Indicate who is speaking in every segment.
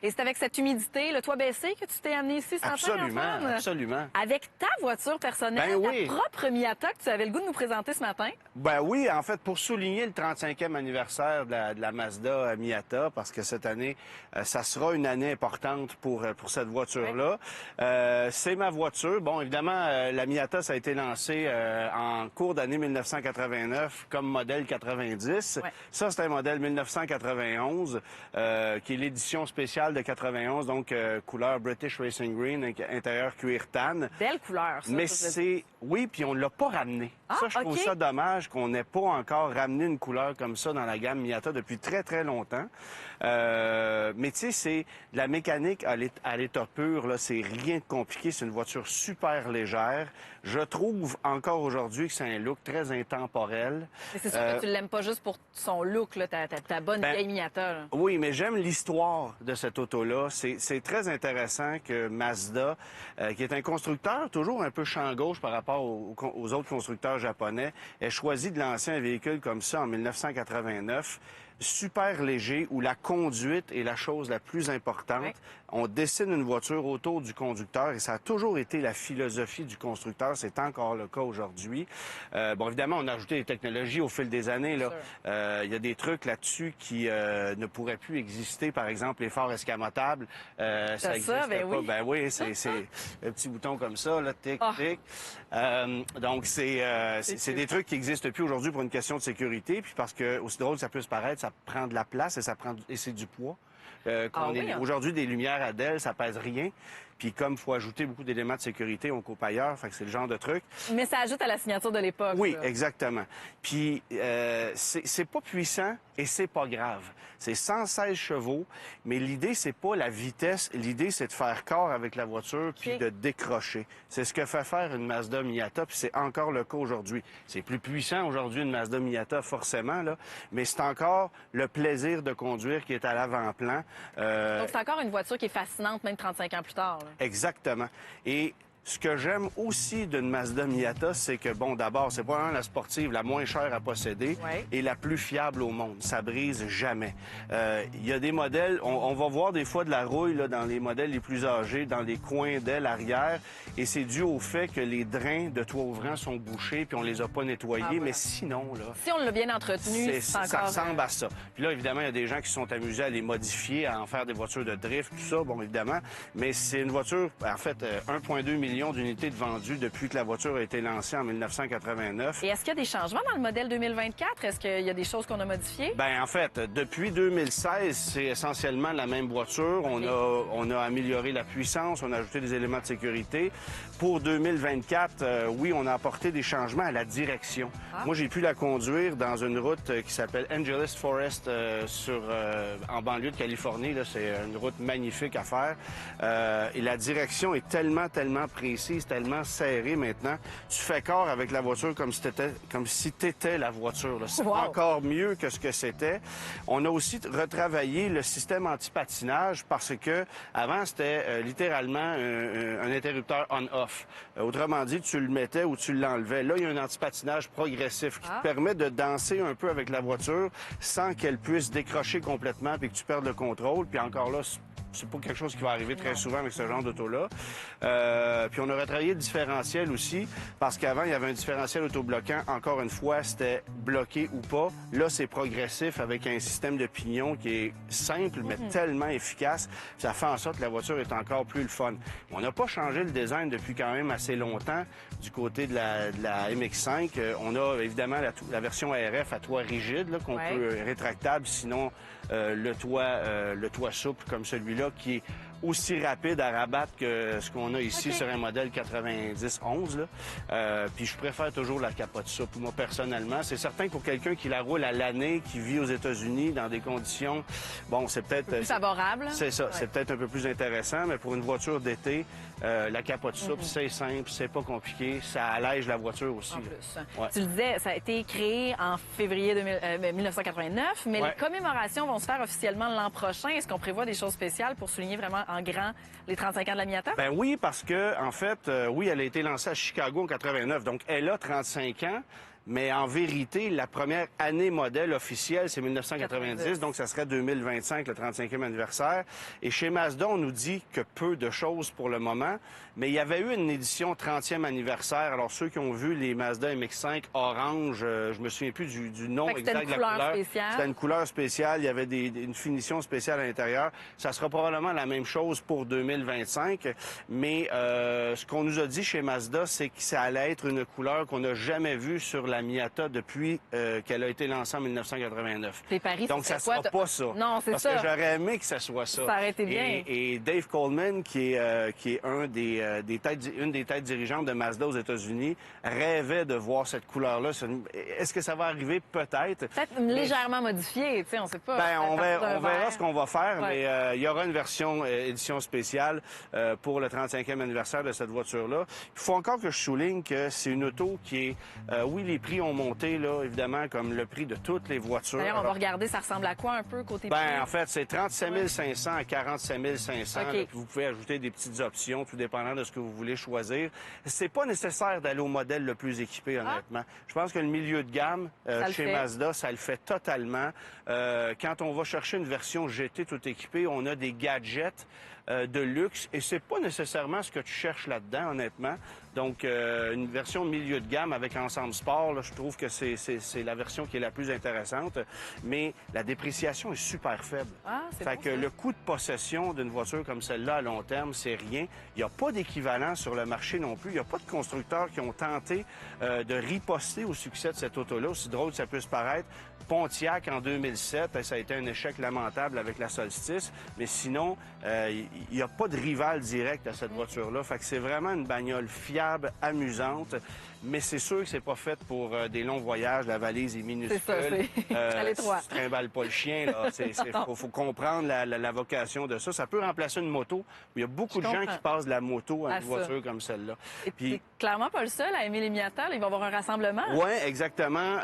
Speaker 1: Et c'est avec cette humidité, le toit baissé, que tu t'es amené ici ce matin,
Speaker 2: Absolument,
Speaker 1: Antoine?
Speaker 2: absolument.
Speaker 1: Avec ta voiture personnelle,
Speaker 2: Ben oui.
Speaker 1: ta propre Miata que tu avais le goût de nous présenter ce matin?
Speaker 2: Ben oui, en fait, pour souligner le 35e anniversaire de la Mazda Miata, parce que cette année, ça sera une année importante pour cette voiture-là. C'est ma voiture. Bon, évidemment, la Miata, ça a été lancé en cours d'année 1989 comme modèle 90.
Speaker 1: Ouais.
Speaker 2: Ça, c'est un modèle 1991, qui est l'édition spéciale de 91, donc couleur British Racing Green, intérieur cuir tan.
Speaker 1: Belle couleur, ça.
Speaker 2: Mais
Speaker 1: ça,
Speaker 2: c'est... Oui, puis on l'a pas ramené.
Speaker 1: Ah,
Speaker 2: Ça, je trouve
Speaker 1: OK.
Speaker 2: ça dommage qu'on n'ait pas encore ramené une couleur comme ça dans la gamme Miata depuis très, très longtemps. Mais tu sais, c'est de la mécanique à l'état pur, là. C'est rien de compliqué. C'est une voiture super légère. Je trouve encore aujourd'hui que c'est un look très intemporel.
Speaker 1: Mais c'est sûr que tu l'aimes pas juste pour son look, là, ta bonne vieille Miata. Là.
Speaker 2: Oui, mais j'aime l'histoire de cette auto-là. C'est très intéressant que Mazda, qui est un constructeur toujours un peu champ gauche par rapport aux autres constructeurs japonais, ait choisi de lancer un véhicule comme ça en 1989, super léger, où la conduite est la chose la plus importante.
Speaker 1: Oui.
Speaker 2: On dessine une voiture autour du conducteur et ça a toujours été la philosophie du constructeur. C'est encore le cas aujourd'hui. Bon, évidemment, on a ajouté des technologies au fil des années. Là. Il y a des trucs là-dessus qui ne pourraient plus exister. Par exemple, les phares escamotables. Ça existe
Speaker 1: ben
Speaker 2: pas.
Speaker 1: oui.
Speaker 2: Ben oui, c'est un petit bouton comme ça, là, tic, tic. Donc, c'est des trucs qui existent plus aujourd'hui pour une question de sécurité. Puis parce que, aussi drôle que ça peut se paraître, ça prend de la place et c'est du poids. Aujourd'hui, des lumières à DEL, ça pèse rien. Puis comme il faut ajouter beaucoup d'éléments de sécurité, on coupe ailleurs. Fait que c'est le genre de truc.
Speaker 1: Mais ça ajoute à la signature de l'époque.
Speaker 2: Oui,
Speaker 1: là.
Speaker 2: exactement. Puis c'est pas puissant et c'est pas grave. C'est 116 chevaux, mais l'idée, c'est pas la vitesse. L'idée, c'est de faire corps avec la voiture puis de décrocher. C'est ce que fait faire une Mazda Miata, puis c'est encore le cas aujourd'hui. C'est plus puissant aujourd'hui une Mazda Miata, forcément, là, mais c'est encore le plaisir de conduire qui est à l'avant-plan.
Speaker 1: Donc c'est encore une voiture qui est fascinante, même 35 ans plus tard. Là.
Speaker 2: Exactement. Et ce que j'aime aussi d'une Mazda Miata, c'est que, bon, d'abord, c'est probablement la sportive la moins chère à posséder et la plus fiable au monde. Ça brise jamais. Il y a des modèles, on va voir des fois de la rouille là, dans les modèles les plus âgés, dans les coins d'ailes arrière, et c'est dû au fait que les drains de toit ouvrant sont bouchés puis on les a pas nettoyés.
Speaker 1: Voilà.
Speaker 2: Mais sinon, là...
Speaker 1: Si on l'a bien entretenu, c'est encore...
Speaker 2: Ça ressemble à ça. Puis là, évidemment, il y a des gens qui se sont amusés à les modifier, à en faire des voitures de drift, tout ça, bon, évidemment. Mais c'est une voiture, en fait, 1,2 million d'unités de vendues depuis que la voiture a été lancée en 1989.
Speaker 1: Et est-ce qu'il y a des changements dans le modèle 2024? Est-ce qu'il y a des choses qu'on a modifiées?
Speaker 2: Ben en fait, depuis 2016, c'est essentiellement la même voiture. On a amélioré la puissance, on a ajouté des éléments de sécurité. Pour 2024, oui, on a apporté des changements à la direction. Moi, j'ai pu la conduire dans une route qui s'appelle Angeles Forest en banlieue de Californie. Là, c'est une route magnifique à faire. Et la direction est tellement précise, tellement serrée maintenant. Tu fais corps avec la voiture comme si t'étais la voiture. Là. C'est encore mieux que ce que c'était. On a aussi retravaillé le système anti-patinage parce que avant c'était littéralement un interrupteur on-off. Autrement dit, tu le mettais ou tu l'enlevais. Là, il y a un anti-patinage progressif qui te permet de danser un peu avec la voiture sans qu'elle puisse décrocher complètement puis que tu perdes le contrôle. Puis encore là, c'est pas quelque chose qui va arriver très souvent avec ce genre d'auto-là. Puis on a retravaillé le différentiel aussi, parce qu'avant, il y avait un différentiel autobloquant. Encore une fois, c'était bloqué ou pas. Là, c'est progressif avec un système de pignon qui est simple, mais tellement efficace. Ça fait en sorte que la voiture est encore plus le fun. On n'a pas changé le design depuis quand même assez longtemps du côté de la MX-5. On a évidemment la version ARF à toit rigide, là, qu'on peut rétractable, sinon le toit souple comme celui-là, qui est aussi rapide à rabattre que ce qu'on a ici sur un modèle 90-11. Puis je préfère toujours la capote souple, moi, personnellement. C'est certain que pour quelqu'un qui la roule à l'année, qui vit aux États-Unis dans des conditions... Bon, c'est peut-être...
Speaker 1: Plus favorable.
Speaker 2: C'est ça. C'est peut-être un peu plus intéressant, mais pour une voiture d'été, la capote souple, c'est simple, c'est pas compliqué. Ça allège la voiture aussi.
Speaker 1: En plus. Tu le disais, ça a été créé en février 1989, mais les commémorations vont se faire officiellement l'an prochain. Est-ce qu'on prévoit des choses spéciales pour souligner vraiment en grand les 35 ans de la Miata?
Speaker 2: Ben oui, parce que, en fait, oui, elle a été lancée à Chicago en 89, donc elle a 35 ans. Mais en vérité, la première année modèle officielle, c'est 1990, donc ça serait 2025, le 35e anniversaire. Et chez Mazda, on nous dit que peu de choses pour le moment, mais il y avait eu une édition 30e anniversaire. Alors, ceux qui ont vu les Mazda MX-5 orange, je me souviens plus du nom exact de la couleur. C'était une couleur spéciale, il y avait une finition spéciale à l'intérieur. Ça sera probablement la même chose pour 2025, mais ce qu'on nous a dit chez Mazda, c'est que ça allait être une couleur qu'on n'a jamais vue sur la Miata depuis qu'elle a été lancée en 1989.
Speaker 1: Les paris,
Speaker 2: donc, ça ne sera pas ça.
Speaker 1: Non, c'est ça.
Speaker 2: Parce que j'aurais aimé que ça soit ça.
Speaker 1: Ça aurait été bien.
Speaker 2: Et Dave Coleman, qui est une des têtes dirigeantes de Mazda aux États-Unis, rêvait de voir cette couleur-là. Est-ce que ça va arriver? Peut-être.
Speaker 1: Peut-être légèrement modifiée, tu sais, on ne sait pas.
Speaker 2: Ben, on verra ce qu'on va faire,
Speaker 1: ouais.
Speaker 2: mais il y aura une version édition spéciale pour le 35e anniversaire de cette voiture-là. Il faut encore que je souligne que c'est une auto qui est... oui, les prix ont monté, là, évidemment, comme le prix de toutes les voitures.
Speaker 1: D'ailleurs, on va regarder, ça ressemble à quoi un peu côté prix?
Speaker 2: Ben, en fait, c'est 37 500 à 47 500.
Speaker 1: Okay.
Speaker 2: Là, puis vous pouvez ajouter des petites options, tout dépendant de ce que vous voulez choisir. C'est pas nécessaire d'aller au modèle le plus équipé, honnêtement. Je pense que le milieu de gamme chez Mazda, ça le fait totalement. Quand on va chercher une version GT tout équipée, on a des gadgets de luxe et c'est pas nécessairement ce que tu cherches là-dedans, honnêtement. Donc, une version milieu de gamme avec ensemble sport, là, je trouve que c'est la version qui est la plus intéressante. Mais la dépréciation est super faible. Fait que le coût de possession d'une voiture comme celle-là à long terme, c'est rien. Il n'y a pas d'équivalent sur le marché non plus. Il n'y a pas de constructeurs qui ont tenté de riposter au succès de cette auto-là, aussi drôle que ça puisse paraître. Pontiac en 2007, ça a été un échec lamentable avec la Solstice. Mais sinon, il n'y a pas de rival direct à cette voiture-là. Fait que c'est vraiment une bagnole fiable, amusante. Mais c'est sûr que c'est pas fait pour des longs voyages. La valise est minuscule.
Speaker 1: C'est ça, c'est l'étroit.
Speaker 2: Tu trimbales pas le chien, là. Faut comprendre la vocation de ça. Ça peut remplacer une moto. Il y a beaucoup de gens qui passent de la moto à une voiture comme celle-là.
Speaker 1: Et puis, t'es clairement pas le seul à aimer les Miata. Il va y avoir un rassemblement.
Speaker 2: Oui, exactement.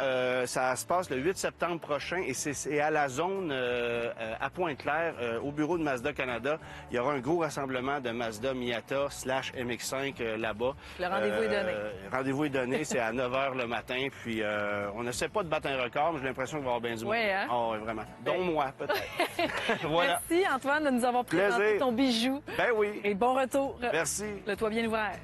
Speaker 2: Ça se passe le 8 septembre prochain et c'est à la zone à Pointe-Claire, au bureau de Mazda Canada. Il y aura un gros rassemblement de Mazda Miata / MX-5 là-bas.
Speaker 1: Le rendez-vous est donné.
Speaker 2: Rendez-vous est donné, c'est à 9 h le matin. Puis on n'essaie pas de battre un record, mais j'ai l'impression qu'il va y avoir bien du monde.
Speaker 1: Oui, hein?
Speaker 2: Oh, oui, vraiment. Dont moi, peut-être. Voilà.
Speaker 1: Merci, Antoine, de nous avoir présenté ton bijou.
Speaker 2: Ben oui.
Speaker 1: Et bon retour.
Speaker 2: Merci.
Speaker 1: Le toit bien ouvert.